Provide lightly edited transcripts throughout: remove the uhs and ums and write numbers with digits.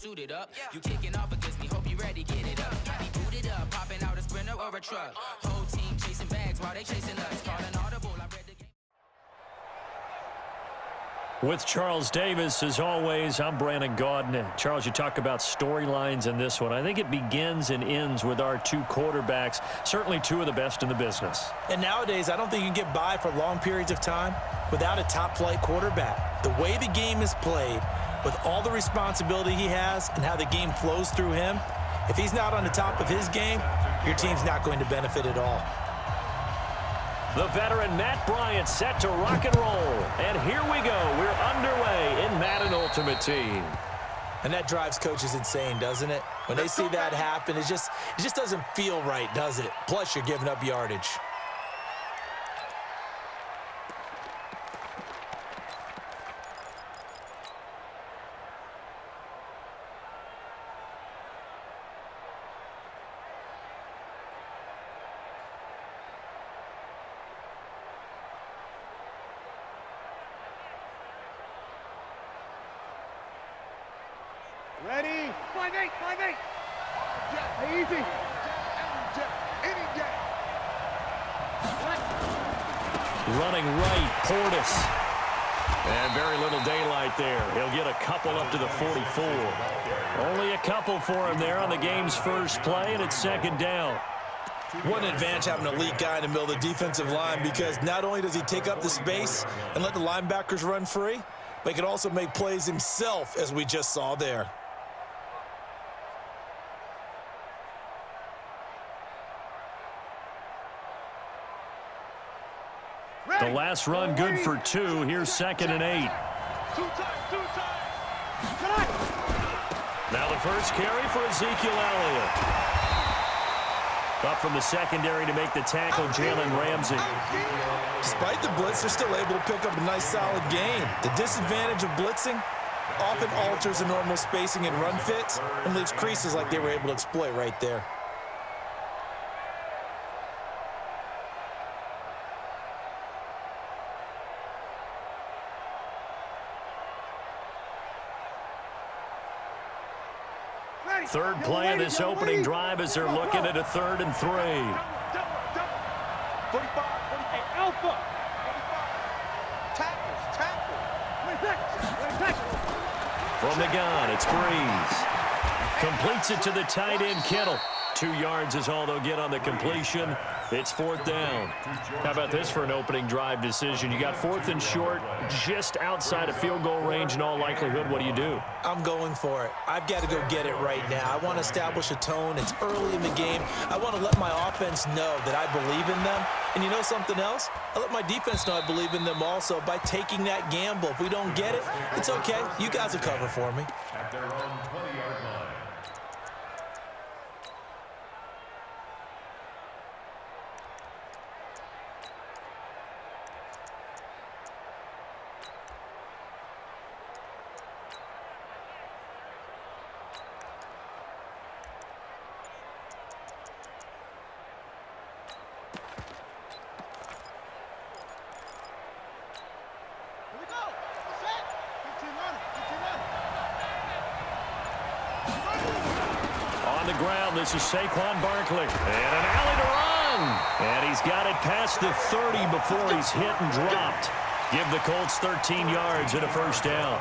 suited up. You kicking off against me, hope you ready, get it up. I be booted up, popping out a sprinter or a truck. Whole team chasing bags while they chasing us. Calling audible, I read the game. With Charles Davis, as always, I'm Brandon Gaudin. Charles, you talk about storylines in this one. I think it begins and ends with our two quarterbacks, certainly two of the best in the business. And nowadays, I don't think you can get by for long periods of time without a top-flight quarterback. The way the game is played, with all the responsibility he has and how the game flows through him, if he's not on the top of his game, your team's not going to benefit at all. The veteran Matt Bryant set to rock and roll. And here we go. We're underway in Madden Ultimate Team. And that drives coaches insane, doesn't it? When they see that happen, it just doesn't feel right, does it? Plus, you're giving up yardage. Ready? 5-8, 5-8. Easy. Any jet. Running right, Portis. And very little daylight there. He'll get a couple up to the 44. Only a couple for him there on the game's first play, and it's second down. What an advantage having an elite guy in the middle of the defensive line, because not only does he take up the space and let the linebackers run free, but he can also make plays himself, as we just saw there. The last run good for 2. Here's 2nd and 8. Two times. Now the first carry for Ezekiel Elliott. Up from the secondary to make the tackle, Jalen Ramsey. Despite the blitz, they're still able to pick up a nice, solid gain. The disadvantage of blitzing often alters the normal spacing and run fits and leaves creases like they were able to exploit right there. Third play of this opening drive as they're looking at a 3rd and 3. 45, 48, Alpha. 45. Tackles. From the gun, it's Breeze. Completes it to the tight end, Kittle. 2 yards is all they'll get on the completion. It's 4th down. How about this for an opening drive decision? You got 4th and short, just outside of field goal range in all likelihood. What do? I'm going for it. I've got to go get it right now. I want to establish a tone. It's early in the game. I want to let my offense know that I believe in them. And you know something else? I let my defense know I believe in them also by taking that gamble. If we don't get it, it's okay. You guys will cover for me. At their own 20-yard line. Ground. This is Saquon Barkley. And an alley to run. And he's got it past the 30 before he's hit and dropped. Give the Colts 13 yards and a 1st down.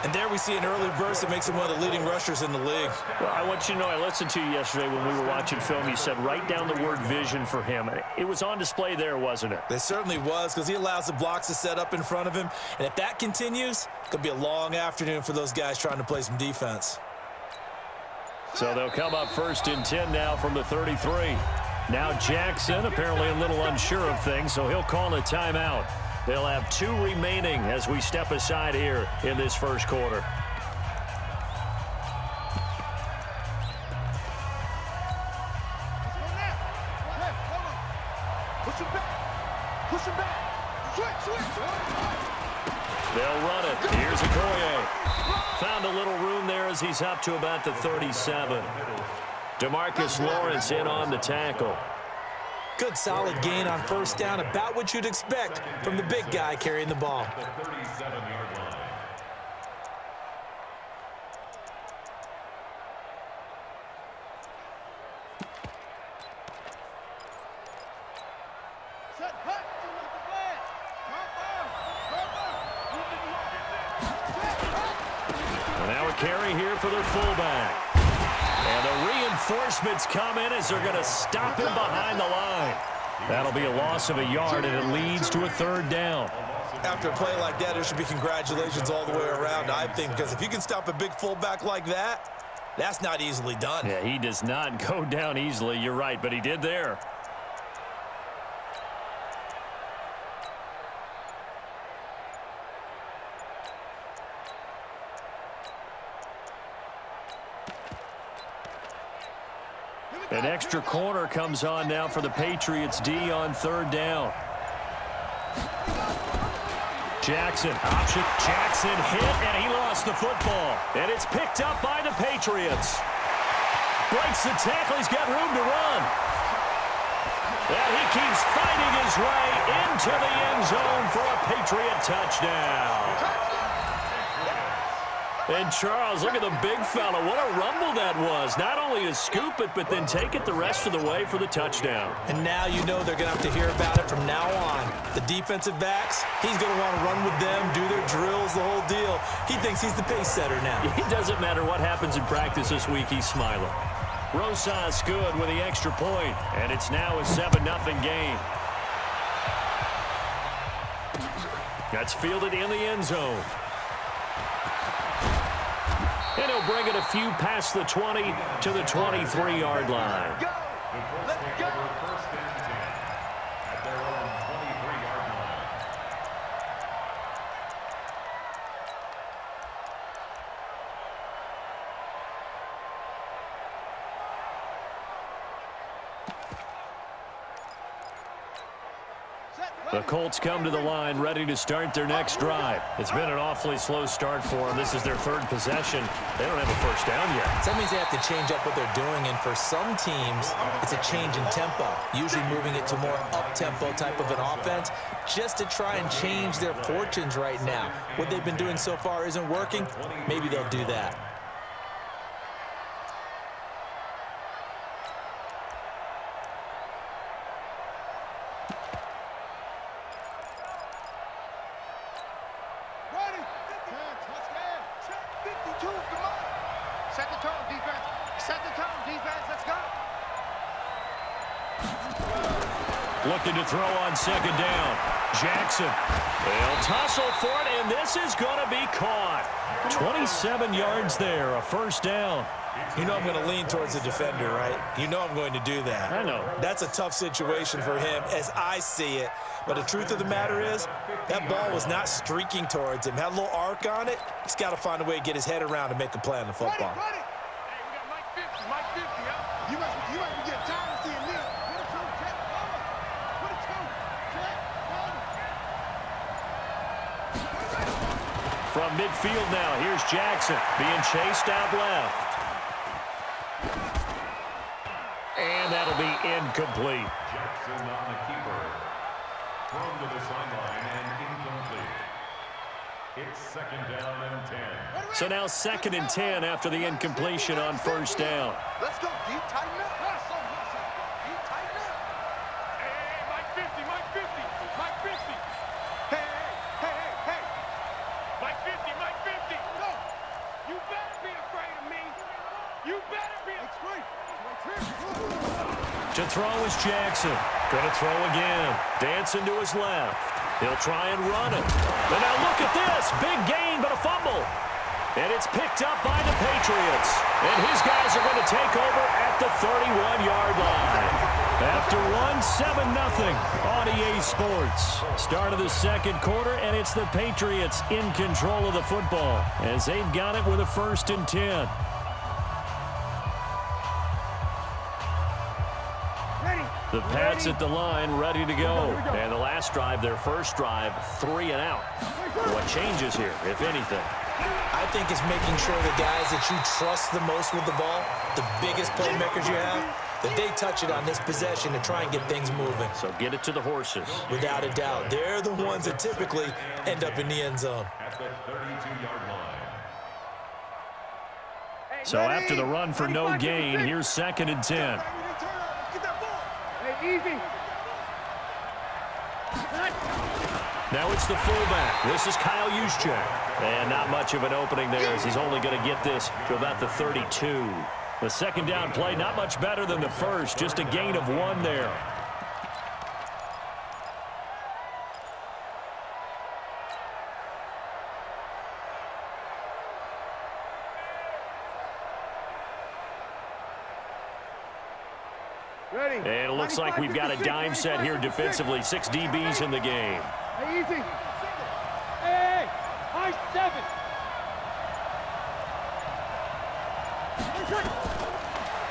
And there we see an early burst that makes him one of the leading rushers in the league. Well, I want you to know, I listened to you yesterday when we were watching film. You said write down the word vision for him. It was on display there, wasn't it? It certainly was, because he allows the blocks to set up in front of him. And if that continues, it could be a long afternoon for those guys trying to play some defense. So they'll come up 1st and 10 now from the 33. Now Jackson apparently a little unsure of things, so he'll call a timeout. They'll have 2 remaining as we step aside here in this first quarter. Push him back. Switch. They'll run it. Here's Okoye. Found a little room there as he's up to about the 37. DeMarcus Lawrence in on the tackle. Good solid gain on 1st down, about what you'd expect from the big guy carrying the ball. The 37-yard line. carry here for their fullback. And the reinforcements come in as they're going to stop him behind the line. That'll be a loss of a yard, and it leads to a 3rd down. After a play like that, there should be congratulations all the way around, I think, because if you can stop a big fullback like that, that's not easily done. Yeah, he does not go down easily. You're right, but he did there. An extra corner comes on now for the Patriots D on 3rd down. Jackson, option. Jackson hit, and he lost the football. And it's picked up by the Patriots. Breaks the tackle. He's got room to run. And he keeps fighting his way into the end zone for a Patriot touchdown. And Charles, look at the big fella. What a rumble that was. Not only to scoop it, but then take it the rest of the way for the touchdown. And now you know they're going to have to hear about it from now on. The defensive backs, he's going to want to run with them, do their drills, the whole deal. He thinks he's the pace setter now. It doesn't matter what happens in practice this week, he's smiling. Rosas good with the extra point, and it's now a 7-0 game. That's fielded in the end zone. And he'll bring it a few past the 20 to the 23-yard line. Go! Let's go! First and 10 at their own 23-yard line. The Colts come to the line ready to start their next drive. It's been an awfully slow start for them. This is their 3rd possession. They don't have a first down yet. So that means they have to change up what they're doing, and for some teams, it's a change in tempo, usually moving it to more up-tempo type of an offense just to try and change their fortunes right now. What they've been doing so far isn't working. Maybe they'll do that. Set the tone, defense. Set the tone, defense. Let's go. Looking to throw on 2nd down. Jackson. They'll tussle for it, and this is going to be caught. 27 yards there, a 1st down. You know I'm going to lean towards the defender, right? You know I'm going to do that. I know. That's a tough situation for him as I see it. But the truth of the matter is, that ball was not streaking towards him. Had a little arc on it. He's got to find a way to get his head around and make a play on the football. Hey, we got Mike 50, huh? You might be getting tired of seeing me. Put it to check, put it to check, From midfield now, here's Jackson being chased out left. And that'll be incomplete. Jackson on the keeper. Thrown to the sideline and incomplete. It's 2nd down and 10. So now 2nd and 10 after the incompletion on 1st down. Let's go, deep, tighten up. Deep, tighten up. Hey, Mike 50, Mike 50, Mike 50. Hey. Mike 50, Mike 50. No, you better be afraid of me. You better be afraid. To throw is Jackson. Going to throw again. Dancing to his left. He'll try and run it. But now look at this. Big gain, but a fumble. And it's picked up by the Patriots. And his guys are going to take over at the 31-yard line. After 7-0 on EA Sports. Start of the 2nd quarter, and it's the Patriots in control of the football as they've got it with a 1st and 10. The Pats at the line, ready to go. And the last drive, their first drive, 3 and out. What changes here, if anything? I think it's making sure the guys that you trust the most with the ball, the biggest playmakers you have, that they touch it on this possession to try and get things moving. So get it to the horses. Without a doubt. They're the ones that typically end up in the end zone. At the 32-yard line. So after the run for no gain, here's 2nd and 10. Hey, easy. Now it's the fullback. This is Kyle Juszczyk. And not much of an opening there as he's only going to get this to about the 32. The second down play, not much better than the first. Just a gain of 1 there. Ready. And it looks like we've got a dime set here defensively. 6 DBs in the game. Hey, easy. Hey, high 7.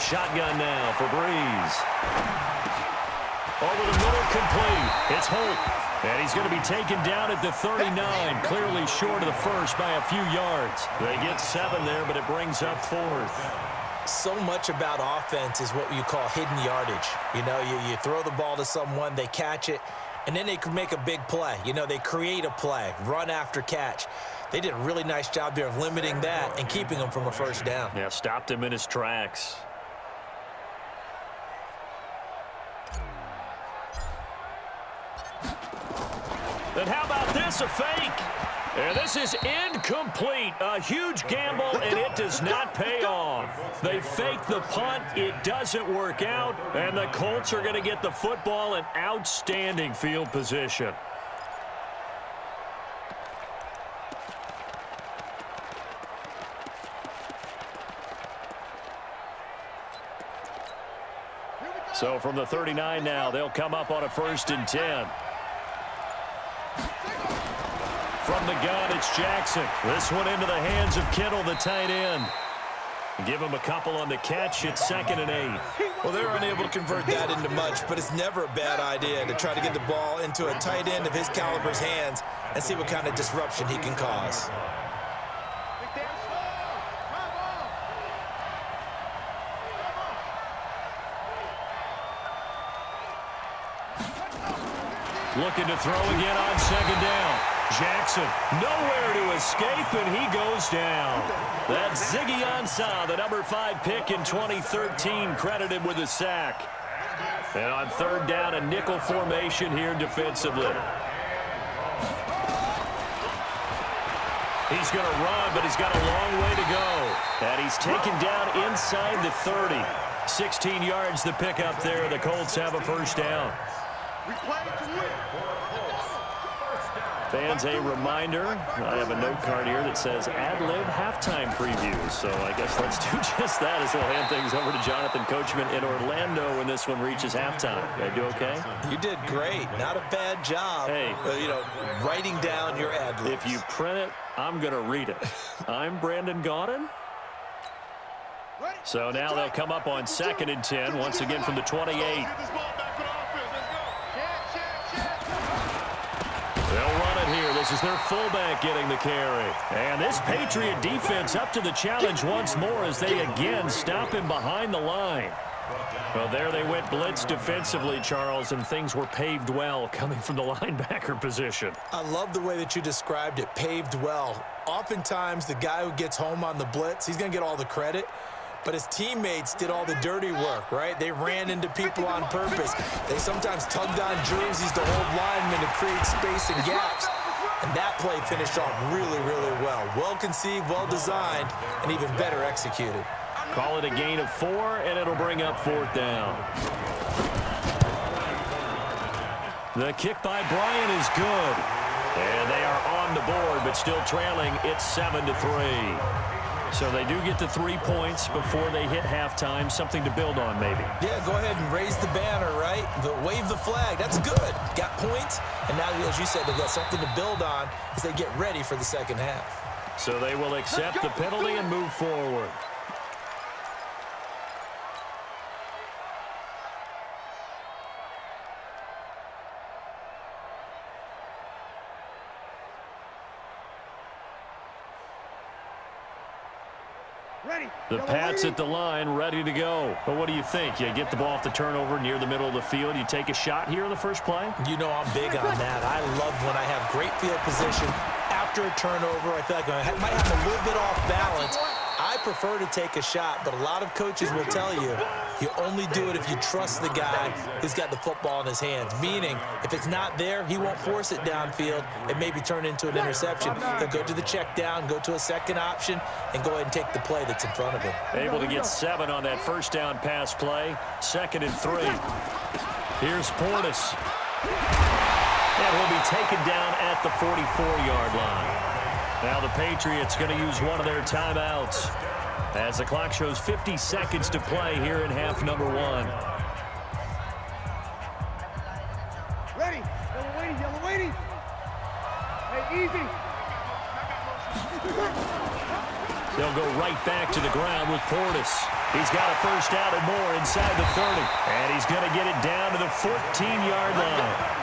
Shotgun now for Breeze. Over the middle, complete. It's Holt. And he's going to be taken down at the 39, clearly short of the first by a few yards. They get 7 there, but it brings up 4th. So much about offense is what you call hidden yardage. You know, you throw the ball to someone, they catch it, and then they can make a big play. You know, they create a play, run after catch. They did a really nice job there of limiting that and keeping him from a first down. Yeah, stopped him in his tracks. And how about this, a fake? And this is incomplete. A huge gamble, and it does not pay off. They fake the punt. It doesn't work out, and the Colts are going to get the football in outstanding field position. So from the 39 now, they'll come up on a 1st and 10. From the gun, it's Jackson. This one into the hands of Kittle, the tight end. Give him a couple on the catch. It's 2nd and 8. Well, they're unable to convert that into much, but it's never a bad idea to try to get the ball into a tight end of his caliber's hands and see what kind of disruption he can cause. Looking to throw again on 2nd down. Jackson, nowhere to escape, and he goes down. That's Ziggy Ansah, the number 5 pick in 2013, credited with a sack. And on 3rd down, a nickel formation here defensively. He's going to run, but he's got a long way to go. And he's taken down inside the 30. 16 yards the pick up there. The Colts have a 1st down. We play to win. Fans, a reminder, I have a note card here that says ad-lib halftime previews. So I guess let's do just that as we'll hand things over to Jonathan Coachman in Orlando when this one reaches halftime. Did I do okay? You did great. Not a bad job. Hey. You know, writing down your ad-libs. If you print it, I'm going to read it. I'm Brandon Gaudin. So now they'll come up on 2nd and 10, once again from the 28. They'll run it here. This is their fullback getting the carry. And this Patriot defense up to the challenge once more as they again stop him behind the line. Well, there they went blitz defensively, Charles, and things were paved well coming from the linebacker position. I love the way that you described it, paved well. Oftentimes, the guy who gets home on the blitz, he's going to get all the credit. But his teammates did all the dirty work, right? They ran into people on purpose. They sometimes tugged on jerseys to hold linemen to create space and gaps. And that play finished off really, really well. Well conceived, well designed, and even better executed. Call it a gain of 4, and it'll bring up 4th down. The kick by Bryant is good. And they are on the board, but still trailing. It's 7-3. So they do get the 3 points before they hit halftime. Something to build on, maybe. Yeah, go ahead and raise the banner, right? Wave the flag. That's good. Got points. And now, as you said, they've got something to build on as they get ready for the second half. So they will accept the penalty and move forward. The Pats at the line, ready to go. But what do you think? You get the ball off the turnover near the middle of the field. You take a shot here in the first play? You know I'm big on that. I love when I have great field position after a turnover. I feel like I might have a little bit off balance. I prefer to take a shot, but a lot of coaches will tell you only do it if you trust the guy who's got the football in his hands. Meaning, if it's not there, he won't force it downfield and maybe turn into an interception. He'll go to the check down, go to a second option, and go ahead and take the play that's in front of him. Able to get 7 on that first down pass play. 2nd and 3. Here's Portis. And he'll be taken down at the 44-yard line. Now the Patriots going to use one of their timeouts as the clock shows 50 seconds to play here in half number 1. Ready. Yellow waiting. Hey, easy. They'll go right back to the ground with Portis. He's got a first down and more inside the 30. And he's going to get it down to the 14-yard line.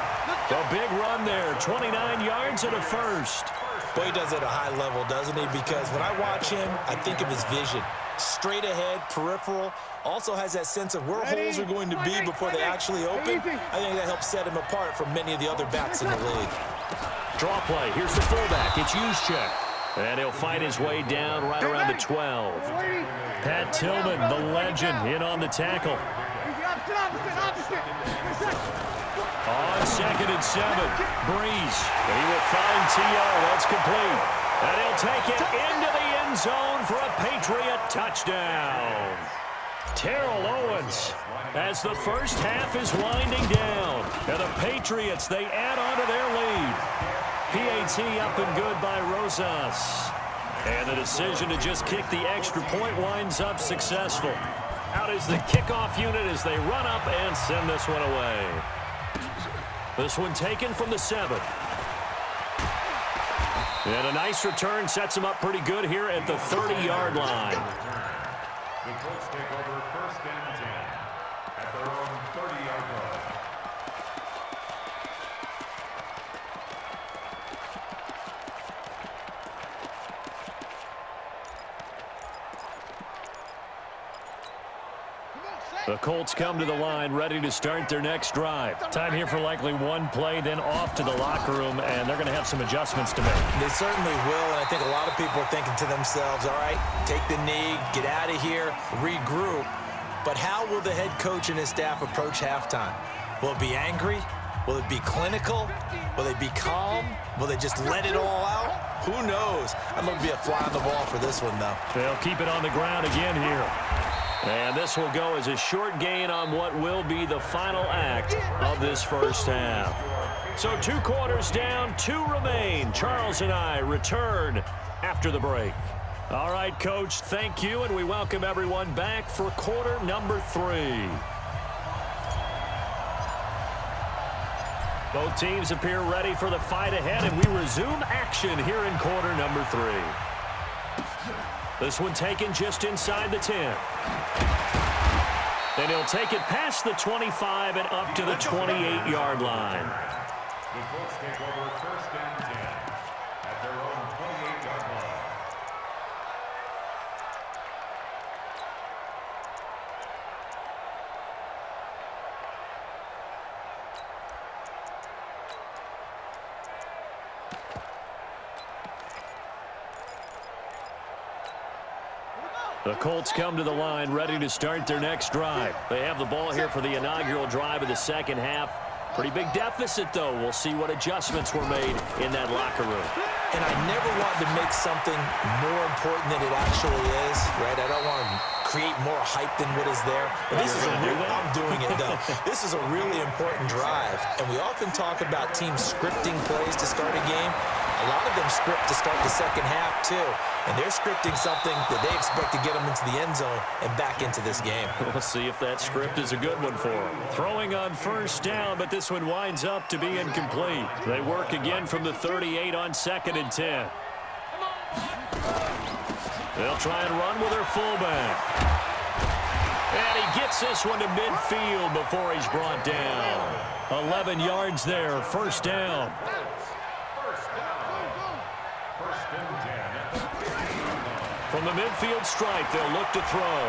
A big run there, 29 yards and a first. Boy, he does it at a high level, doesn't he? Because when I watch him, I think of his vision. Straight ahead, peripheral. Also has that sense of where holes are going to be before they actually open. I think that helps set him apart from many of the other backs in the league. Draw play. Here's the fullback. It's Juszczyk. And he'll fight his way down right around the 12. Pat Tillman, the legend, in on the tackle. On 2nd and 7, Breeze. He will find T.O. That's complete. And he'll take it into the end zone for a Patriot touchdown. Terrell Owens, as the first half is winding down. And the Patriots, they add on to their lead. PAT up and good by Rosas. And the decision to just kick the extra point winds up successful. Out is the kickoff unit as they run up and send this one away. This one taken from the 7. And a nice return sets him up pretty good here at the 30-yard line. The Colts take over 1st and 10 at their own 30-yard line. The Colts come to the line ready to start their next drive. Time here for likely one play, then off to the locker room, and they're going to have some adjustments to make. They certainly will, and I think a lot of people are thinking to themselves, all right, take the knee, get out of here, regroup. But how will the head coach and his staff approach halftime? Will it be angry? Will it be clinical? Will they be calm? Will they just let it all out? Who knows? I'm going to be a fly on the wall for this one, though. They'll keep it on the ground again here. And this will go as a short gain on what will be the final act of this first half. So 2 quarters down, 2 remain. Charles and I return after the break. All right, Coach, thank you, and we welcome everyone back for quarter number 3. Both teams appear ready for the fight ahead, and we resume action here in quarter number 3. This one taken just inside the 10. Then he'll take it past the 25 and up to the 28-yard line. The Colts take over 1st and 10 at their own 28-yard line. The Colts come to the line ready to start their next drive. They have the ball here for the inaugural drive of the second half. Pretty big deficit, though. We'll see what adjustments were made in that locker room. And I never want to make something more important than it actually is, right? I don't want to create more hype than what is there. But this is a real, I'm doing it, though. This is a really important drive. And we often talk about teams scripting plays to start a game. A lot of them script to start the second half, too. And they're scripting something that they expect to get them into the end zone and back into this game. We'll see if that script is a good one for them. Throwing on first down, but this one winds up to be incomplete. They work again from the 38 on 2nd and 10. They'll try and run with their fullback. And he gets this one to midfield before he's brought down. 11 yards there, first down. From the midfield stripe, they'll look to throw.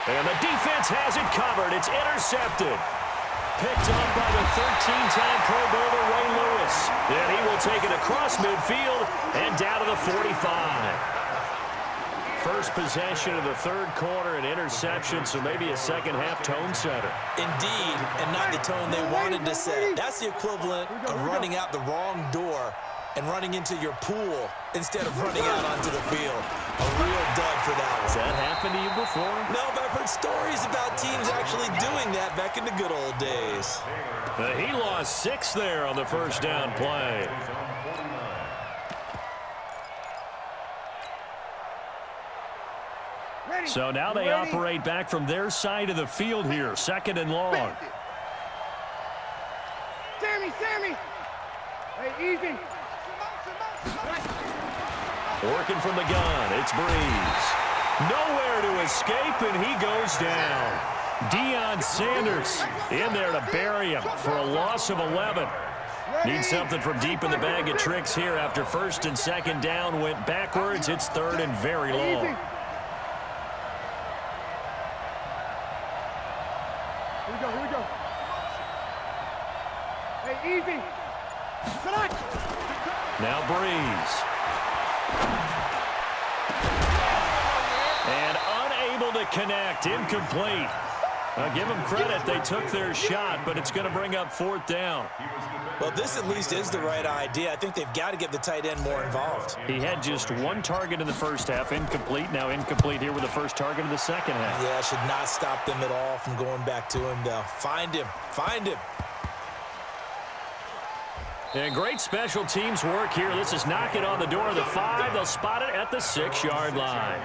And the defense has it covered. It's intercepted. Picked up by the 13-time Pro Bowler Ray Lewis. And he will take it across midfield and down to the 45. first possession of the third quarter, an interception, so maybe a second-half tone setter. Indeed, and not the tone they wanted to set. That's the equivalent of running out the wrong door and running into your pool instead of running out onto the field. A real dud for that one. Has that happened to you before? No, but I've heard stories about teams actually doing that back in the good old days. He lost 6 there on the first down play. So now they operate back from their side of the field here, second and long. Sammy! Hey, easy! Working from the gun, it's Breeze. Nowhere to escape, and he goes down. Deion Sanders in there to bury him for a loss of 11. Need something from deep in the bag of tricks here after first and second down went backwards. It's third and very long. Here we go. Hey, easy! Now Breeze. And unable to connect, incomplete. I'll give them credit, they took their shot, but it's going to bring up fourth down. Well, this at least is the right idea. I think they've got to get the tight end more involved. He had just one target in the first half, incomplete. Now incomplete here with the first target of the second half. Yeah, should not stop them at all from going back to him, though. Find him. And great special teams work here. This is knocking on the door of the 5. They'll spot it at the 6-yard line.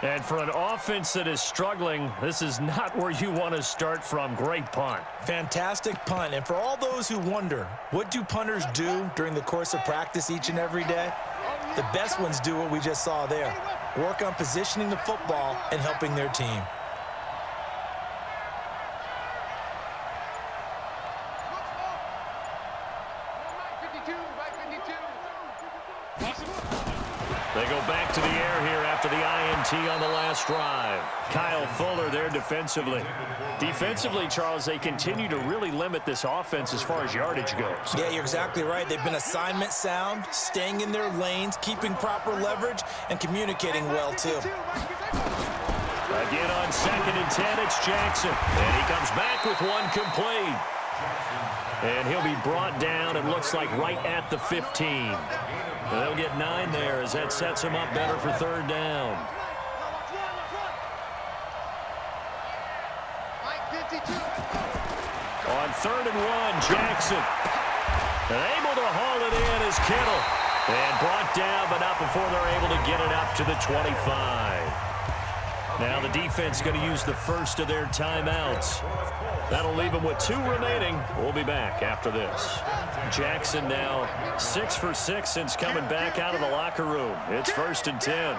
And for an offense that is struggling, this is not where you want to start from. Great punt. Fantastic punt. And for all those who wonder, what do punters do during the course of practice each and every day? The best ones do what we just saw there. Work on positioning the football and helping their team. They go back to the air here after the INT on the last drive. Kyle Fuller there defensively. Defensively, Charles, they continue to really limit this offense as far as yardage goes. Yeah, you're exactly right. They've been assignment sound, staying in their lanes, keeping proper leverage, and communicating well, too. Again on second and 10, it's Jackson. And he comes back with one complete. And he'll be brought down, it looks like, right at the 15. They'll get 9 there as that sets him up better for third down. On third and 1, Jackson. And able to haul it in is Kittle. And brought down, but not before they're able to get it up to the 25. Now the defense going to use the first of their timeouts. That'll leave them with 2 remaining. We'll be back after this. Jackson now 6 for 6 since coming back out of the locker room. It's first and 10.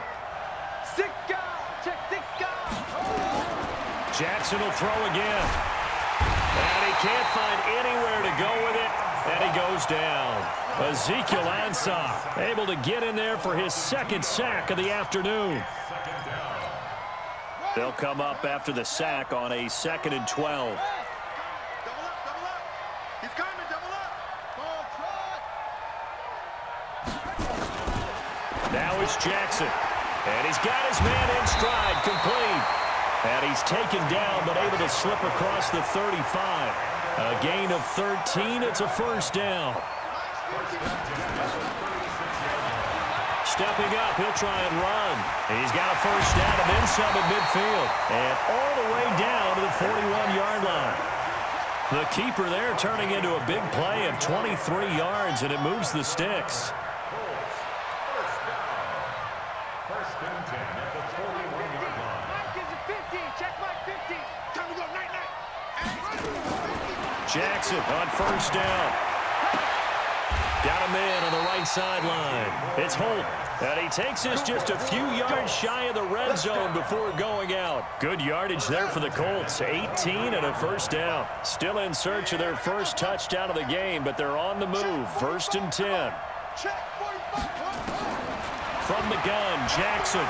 6 guys. Check 6 guys. Jackson will throw again. And he can't find anywhere to go with it. And he goes down. Ezekiel Ansah able to get in there for his second sack of the afternoon. They'll come up after the sack on a 2nd and 12. He's coming, double up. Now it's Jackson. And he's got his man in stride, complete. And he's taken down, but able to slip across the 35. A gain of 13. It's a first down. Stepping up, he'll try and run. He's got a first down and then some at midfield. And all the way down to the 41-yard line. The keeper there turning into a big play of 23 yards, and it moves the sticks. First and 10 at the 41-yard line. Mike is at 15. Check Mike 15. Time to go. Night. Jackson on first down. Got him in on the right sideline. It's Holt. And he takes us just a few yards shy of the red zone before going out. Good yardage there for the Colts. 18 and a first down. Still in search of their first touchdown of the game, but they're on the move. First and 10. From the gun, Jackson.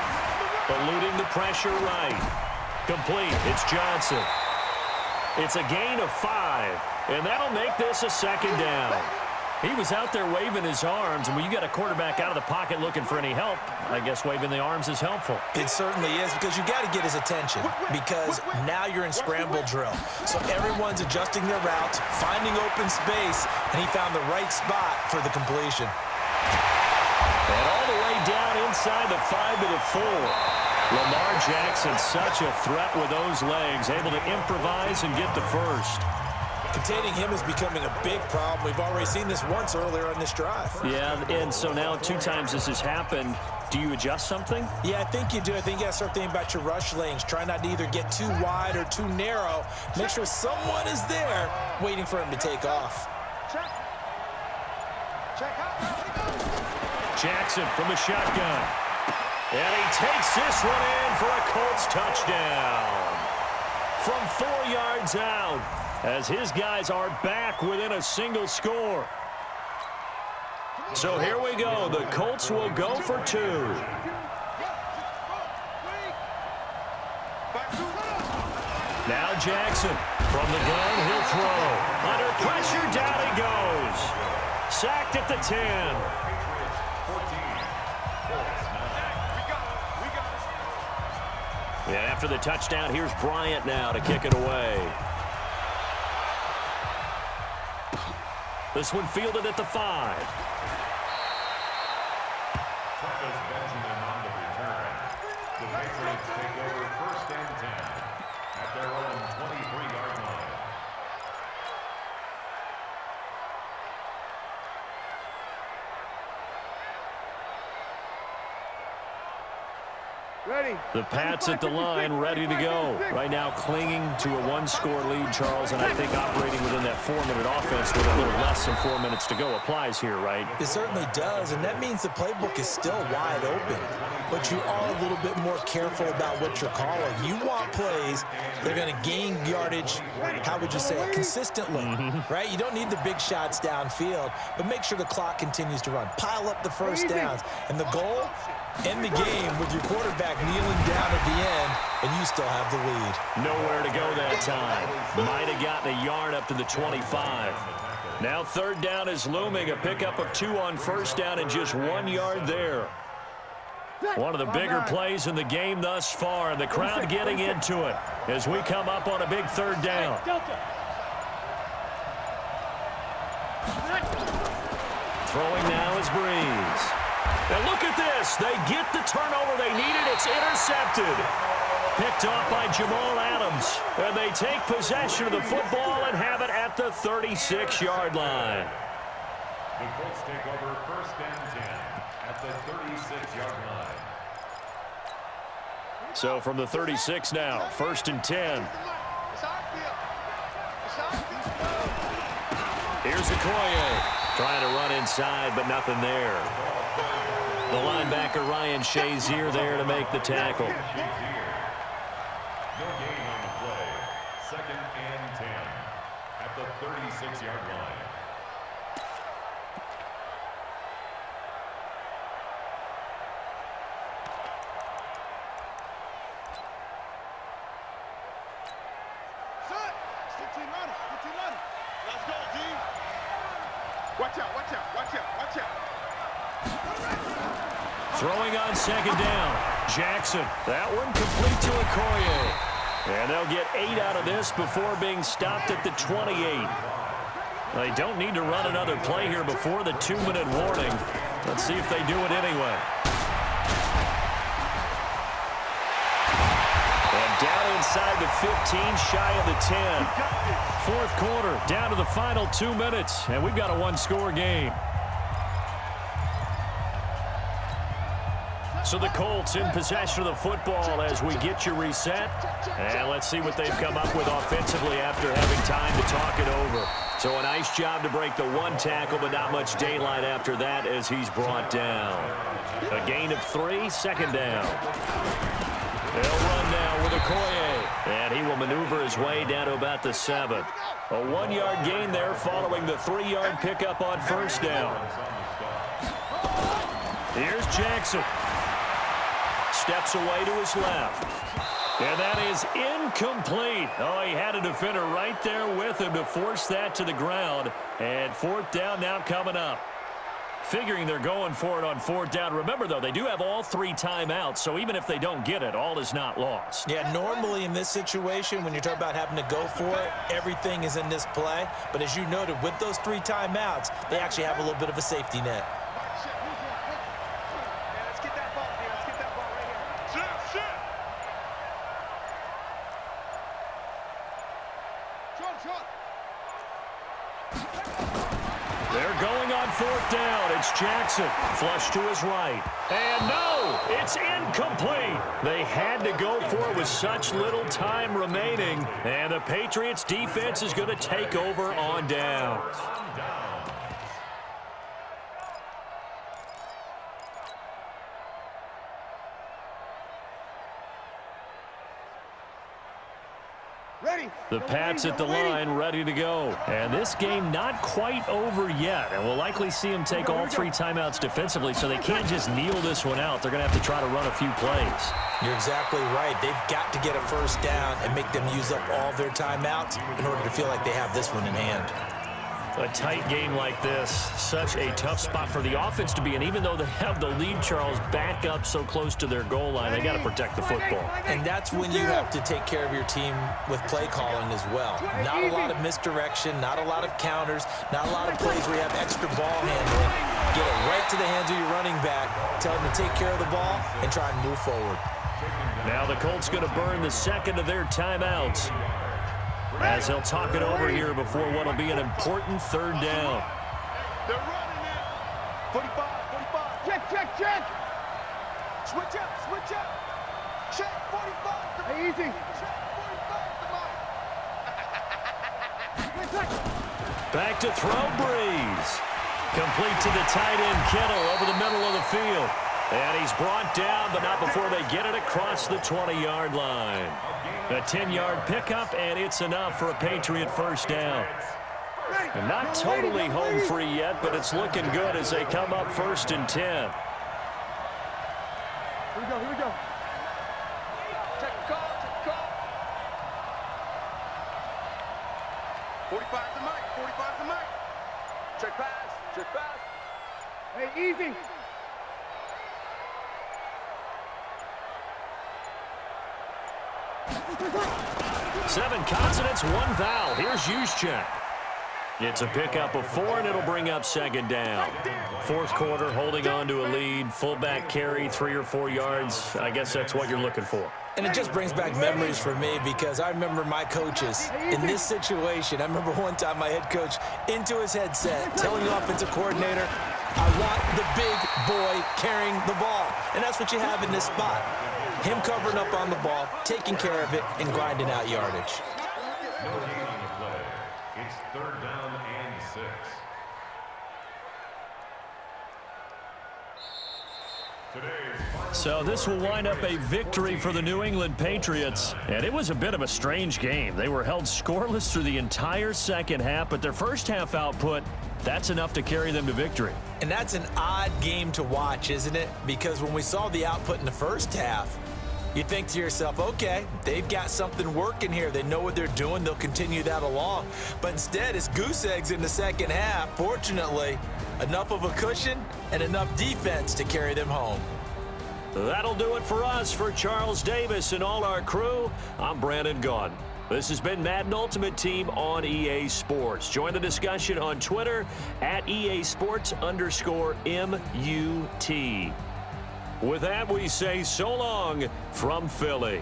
Eluding the pressure right. Complete. It's Johnson. It's a gain of 5, and that'll make this a second down. He was out there waving his arms, and when you got a quarterback out of the pocket looking for any help, I guess waving the arms is helpful. It certainly is, because you got to get his attention, because now you're in scramble drill. So everyone's adjusting their routes, finding open space, and he found the right spot for the completion. And all the way down inside the 5 to the 4. Lamar Jackson, such a threat with those legs, able to improvise and get the first. Containing him is becoming a big problem. We've already seen this once earlier on this drive. Yeah, and so now 2 times this has happened. Do you adjust something? Yeah, I think you do. I think you got to start thinking about your rush lanes. Try not to either get too wide or too narrow. Make sure someone is there waiting for him to take off. Jackson from the shotgun. And he takes this one in for a Colts touchdown. From 4 yards out, as his guys are back within a single score. So here we go. The Colts will go for 2. Now Jackson from the gun. He'll throw. Under pressure, down he goes. Sacked at the 10. And after the touchdown, here's Bryant now to kick it away. This one fielded at the 5. Travis Benjamin on the return. The Patriots take over 1st and 10 at their own 23-yard line. Ready. The Pats at the line, ready to go. Right now clinging to a 1-score lead, Charles, and I think operating within that 4-minute offense with a little less than 4 minutes to go applies here, right? It certainly does, and that means the playbook is still wide open. But you are a little bit more careful about what you're calling. You want plays that are going to gain yardage, how would you say it, consistently, right? You don't need the big shots downfield, but make sure the clock continues to run. Pile up the first downs, and the goal, end the game with your quarterback kneeling down at the end, and you still have the lead. Nowhere to go that time. Might have gotten a yard up to the 25. Now 3rd down is looming. A pickup of 2 on 1st down and just 1 yard there. One of the bigger plays in the game thus far, and the crowd getting into it as we come up on a big 3rd down. Throwing now is Breeze. And look at this. They get the turnover they needed. It's intercepted. Picked off by Jamal Adams. And they take possession of the football and have it at the 36-yard line. The Colts take over 1st and 10 at the 36-yard line. So from the 36 now, 1st and 10. Here's Okoye. Trying to run inside, but nothing there. The linebacker, Ryan Shazier, there to make the tackle. No gain on the play. 2nd and 10 at the 36-yard line. Let's go, D. Watch out, watch out, watch out, watch out. Throwing on 2nd down. Jackson. That one complete to Okoye. And they'll get 8 out of this before being stopped at the 28. They don't need to run another play here before the 2-minute warning. Let's see if they do it anyway. And down inside the 15, shy of the 10. 4th quarter, down to the final 2 minutes, and we've got a 1-score game. So the Colts in possession of the football as we get you reset. And let's see what they've come up with offensively after having time to talk it over. So a nice job to break the 1 tackle, but not much daylight after that as he's brought down. A gain of 3, 2nd down. They'll run now with Okoye. And he will maneuver his way down to about the 7. A 1-yard gain there following the 3-yard pickup on 1st down. Here's Jackson. Steps away to his left. And that is incomplete. Oh, he had a defender right there with him to force that to the ground. And fourth down now coming up. Figuring they're going for it on fourth down. Remember, though, they do have all 3 timeouts, so even if they don't get it, all is not lost. Yeah, normally in this situation, when you talk about having to go for it, everything is in this play. But as you noted, with those 3 timeouts, they actually have a little bit of a safety net. Let's get that ball here. Let's get that ball right here. Shit. Short. They're going on fourth down. It's Jackson. Flush to his right. And no, it's incomplete. They had to go for it with such little time remaining. And the Patriots defense is going to take over on downs. The Pats at the line, ready to go. And this game not quite over yet. And we'll likely see them take all 3 timeouts defensively, so they can't just kneel this one out. They're going to have to try to run a few plays. You're exactly right. They've got to get a first down and make them use up all their timeouts in order to feel like they have this one in hand. A tight game like this, such a tough spot for the offense to be in. Even though they have the lead, Charles, back up so close to their goal line, they got to protect the football. And that's when you have to take care of your team with play calling as well. Not a lot of misdirection, not a lot of counters, not a lot of plays where you have extra ball handling. Get it right to the hands of your running back, tell them to take care of the ball, and try and move forward. Now the Colts going to burn the second of their timeouts, as they'll talk it over here before what will be an important third down. They're running it. 45. Check. Switch up. Check 45. Hey, easy. Check 45. Back to throw, Breeze. Complete to the tight end, Kittle, over the middle of the field. And he's brought down, but not before they get it across the 20-yard line. A 10-yard pickup, and it's enough for a Patriot first down. And not totally home free yet, but it's looking good as they come up 1st and 10. Here we go. Check call. 45's the mic. Check pass. Hey, easy. Seven consonants, 1 vowel. Here's Juszczyk. It's a pickup of 4, and it'll bring up 2nd down. 4th quarter, holding on to a lead. Fullback carry, 3 or 4 yards. I guess that's what you're looking for. And it just brings back memories for me because I remember my coaches in this situation. I remember one time my head coach into his headset telling the offensive coordinator, I want the big boy carrying the ball. And that's what you have in this spot. Him covering up on the ball, taking care of it, and grinding out yardage. No gain on the play. It's 3rd down and 6. So this will wind up a victory for the New England Patriots. And it was a bit of a strange game. They were held scoreless through the entire second half, but their first half output, that's enough to carry them to victory. And that's an odd game to watch, isn't it? Because when we saw the output in the first half, you think to yourself, okay, they've got something working here. They know what they're doing. They'll continue that along. But instead, it's goose eggs in the second half. Fortunately, enough of a cushion and enough defense to carry them home. That'll do it for us. For Charles Davis and all our crew, I'm Brandon Gaudin. This has been Madden Ultimate Team on EA Sports. Join the discussion on Twitter at EASports_MUT. With that, we say so long from Philly.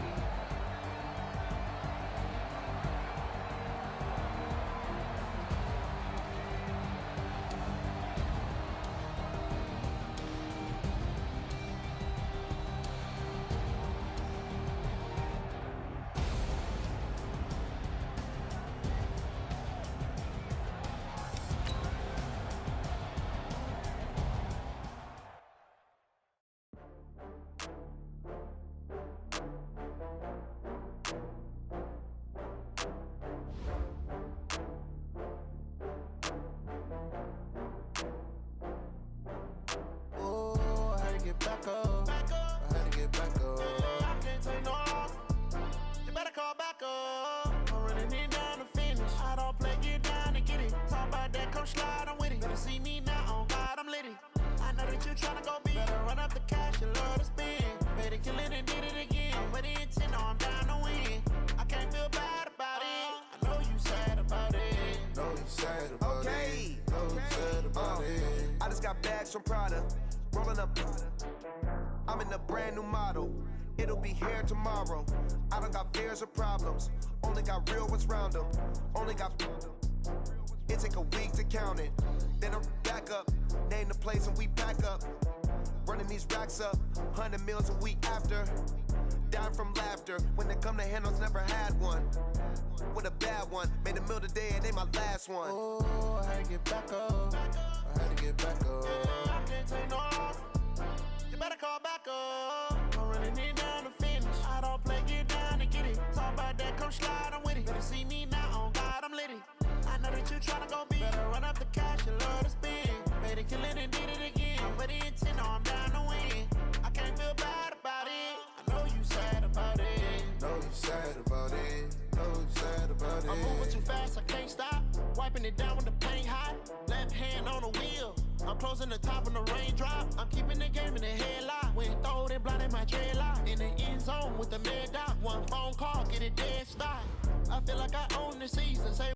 that you tryna go big. Better run up the cash and love to spend. Better kill it and did it again. I'm with the intent, no, I'm down to win. I can't feel bad about it. I know you sad about it. Know you sad about it. Know you sad about it. I just got bags from Prada, rolling up. I'm in a brand new model. It'll be here tomorrow. I don't got fears or problems. Only got real ones round them. Only got. It take a week to count it. Then I'm back up. Name the place and we pack up. Running these racks up. 100 meals a week after. Down from laughter. When they come to handles, never had one. With a bad one. Made a meal today and ain't my last one. Oh, I had to get back up. I had to get back up. Yeah, I can't take no loss. You better call back up. I'm running it down to finish. I don't play, get down and get it. Talk about that, come slide, I'm with it. Better see me now, on God, I'm litty. I know that you tryna go big. Better run up the cash and love to spend. Better kill it and did it again. I'm with the intent, no, I'm down to win. I can't feel bad about it. I know you sad about it. Know you sad about it. Know you sad about it. I'm moving too fast, I can't stop. Wiping it down with the paint hot. Left hand on the wheel. I'm closing the top when the raindrop. I'm keeping the game in the headlock. When throwed and blinded my dreadlock. In the end zone with the mad dot. One phone call, get it dead stop. I feel like I own the season. Say